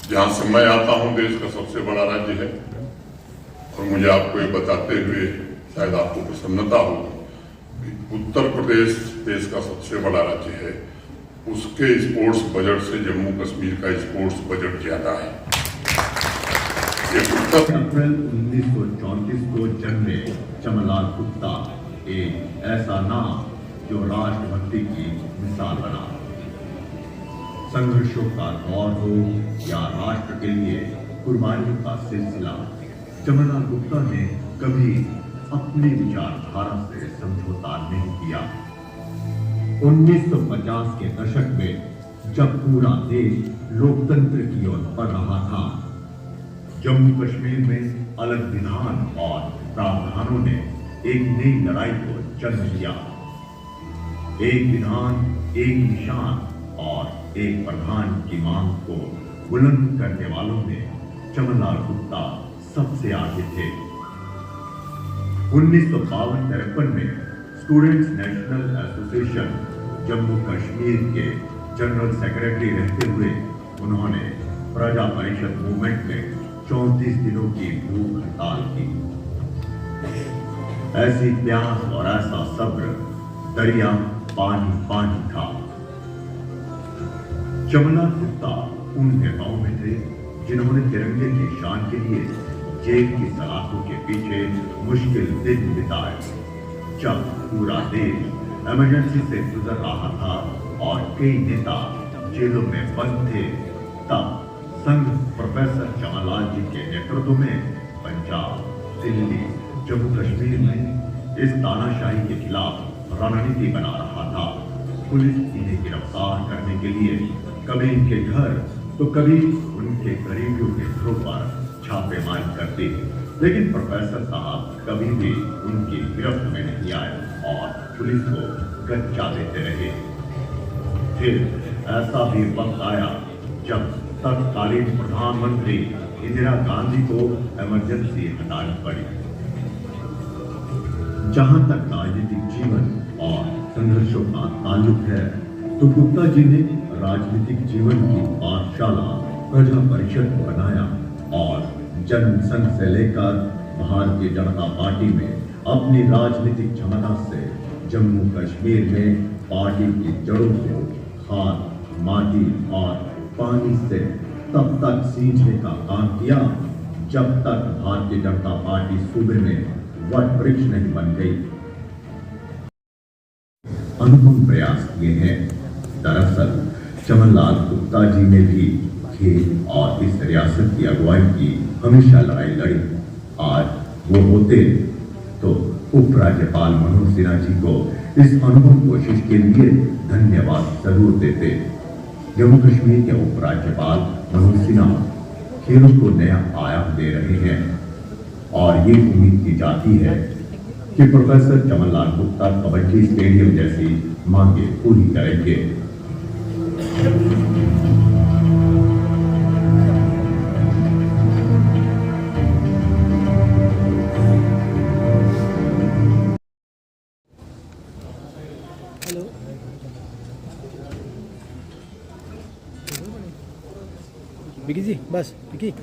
जहां से मैं आता हूं देश का सबसे बड़ा राज्य है और मुझे आपको ये बताते हुए शायद आपको प्रसन्नता होगी, उत्तर प्रदेश देश का सबसे बड़ा राज्य है, उसके स्पोर्ट्स बजट से जम्मू कश्मीर का स्पोर्ट्स बजट ज्यादा है। अप्रैल 1934 को जन्मे चमनलाल गुप्ता एक ऐसा नाम जो राष्ट्रभक्ति की मिसाल बना। संघर्षों का दौर हो या राष्ट्र के लिए कुर्बानियों का सिलसिला, चमनलाल गुप्ता ने कभी अपनी विचारधारा से समझौता नहीं किया। 1950 के दशक में जब पूरा देश लोकतंत्र की ओर बढ़ रहा था, जम्मू कश्मीर में अलग विधान और प्रावधानों ने एक नई लड़ाई को जन्म दिया। एक विधान, एक निशान और एक प्रधान की मांग को बुलंद करने वालों में चमनलाल गुप्ता सबसे आगे थे। 1952-53 में students national association Jammu Kashmir के जनरल सेक्रेटरी रहते हुए उन्होंने प्रजा परिषद मूवमेंट में 34 दिनों की भूख हड़ताल की। ऐसी प्यास और ऐसा सब्र दरिया पानी पानी था। चमनलाल गुप्ता उन नेताओं में थे जिन्होंने तिरंगे की शान के लिए जेल की सलाखों के पीछे मुश्किल दिन बिताए। जब पूरा देश इमरजेंसी से गुजर रहा था और कई नेता जेलों में बंद थे, तब संघ प्रोफेसर चमनलाल जी के नेतृत्व में पंजाब, दिल्ली, जम्मू कश्मीर में इस तानाशाही के खिलाफ रणनीति बना रहा था। पुलिस इन्हें गिरफ्तार करने के लिए कभी इनके घर तो कभी उनके करीबियों के घरों पर छापेमारी करती, लेकिन प्रोफेसर साहब कभी भी उनकी गिरफ्त में नहीं आए और पुलिस को गच्चा देते रहे। फिर ऐसा भी वक्त आया जब तत्कालीन प्रधानमंत्री इंदिरा गांधी को इमरजेंसी हटानी पड़ी। जहां तक राजनीतिक जीवन और संघर्षों का ताल्लुक है, तो गुप्ता जी ने राजनीतिक जीवन की पाठशाला प्रजा परिषद को बनाया और जनसंघ से लेकर भारतीय जनता पार्टी में अपनी राजनीतिक क्षमता से जम्मू कश्मीर में पार्टी की जड़ों को खाद, माटी और पानी से तब तक सींचने का काम किया जब तक भारतीय जनता पार्टी सूबे में वट वृक्ष नहीं बन गई। अनुपम प्रयास किए हैं। दरअसल चमनलाल गुप्ता जी ने भी खेल और इस रियासत की अगुवाई की हमेशा लड़ाई लड़ी। आज वो होते तो उपराज्यपाल मनोज सिन्हा जी को इस अनुपम कोशिश के लिए धन्यवाद जरूर देते। जम्मू कश्मीर के उपराज्यपाल मनोज सिन्हा खेलों को नया आयाम दे रहे हैं और ये उम्मीद की जाती है कि प्रोफेसर चमनलाल गुप्ता कबड्डी स्टेडियम जैसी मांगे पूरी करेंगे। हेलो, विकी जी, बस Vicky.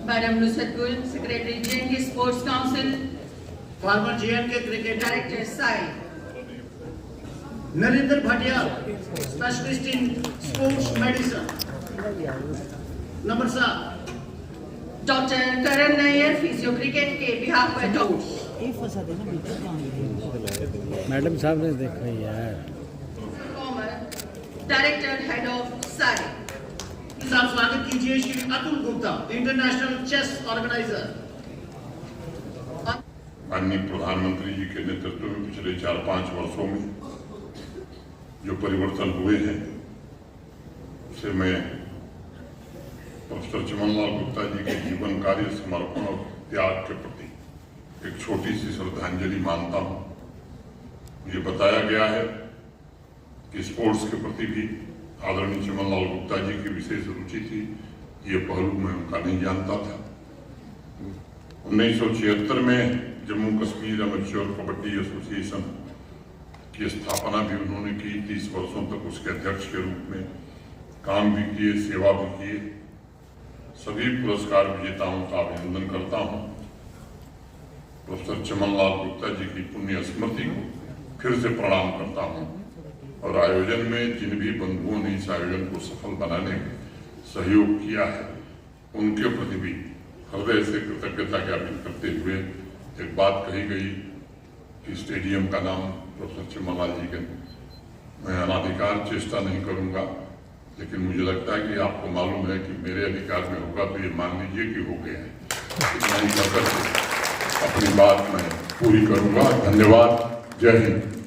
Madam Nusrat Gul, Secretary JNK Sports Council, former JNK Cricket Director Sai, Narendra Bhatia, specialist in sports medicine. Number 7, Dr. Karan Nair, Physio Cricket के behalf पर Dr. मैडम साहब ने देखा यार। Komar, Director Head of Sai. साहब स्वागत कीजिए Shri Atul Gupta, international chess organiser. माननीय प्रधानमंत्री जी के नेतृत्व में पिछले 4-5 वर्षों में जो परिवर्तन हुए हैं, उसे मैं प्रोफेसर चमनलाल गुप्ता जी के जीवन कार्य, समर्पण और त्याग के प्रति एक छोटी सी श्रद्धांजलि मानता हूँ। मुझे बताया गया है कि स्पोर्ट्स के प्रति भी आदरणीय चमनलाल गुप्ता जी की विशेष रुचि थी। ये पहलू मैं उनका नहीं जानता था। 1976 में जम्मू कश्मीर अमेच्योर कबड्डी एसोसिएशन की स्थापना भी उन्होंने की। 30 वर्षों तक उसके अध्यक्ष के रूप में काम भी किए, सेवा भी किए। सभी पुरस्कार विजेताओं का अभिनंदन करता हूं। प्रोफेसर चमन लाल गुप्ता जी की पुण्य स्मृति को फिर से प्रणाम करता हूं और आयोजन में जिन भी बंधुओं ने इस आयोजन को सफल बनाने में सहयोग किया है उनके प्रति भी हृदय से कृतज्ञता ज्ञापित करते हुए एक बात कही गई कि स्टेडियम का नाम प्रोफेसर चमन लाल जी के, मैं अनाधिकार चेष्टा नहीं करूंगा, लेकिन मुझे लगता है कि आपको मालूम है कि मेरे अधिकार में होगा तो ये मान लीजिए कि हो गया है। इतना ही कहकर अपनी बात मैं पूरी करूंगा। धन्यवाद। जय हिंद।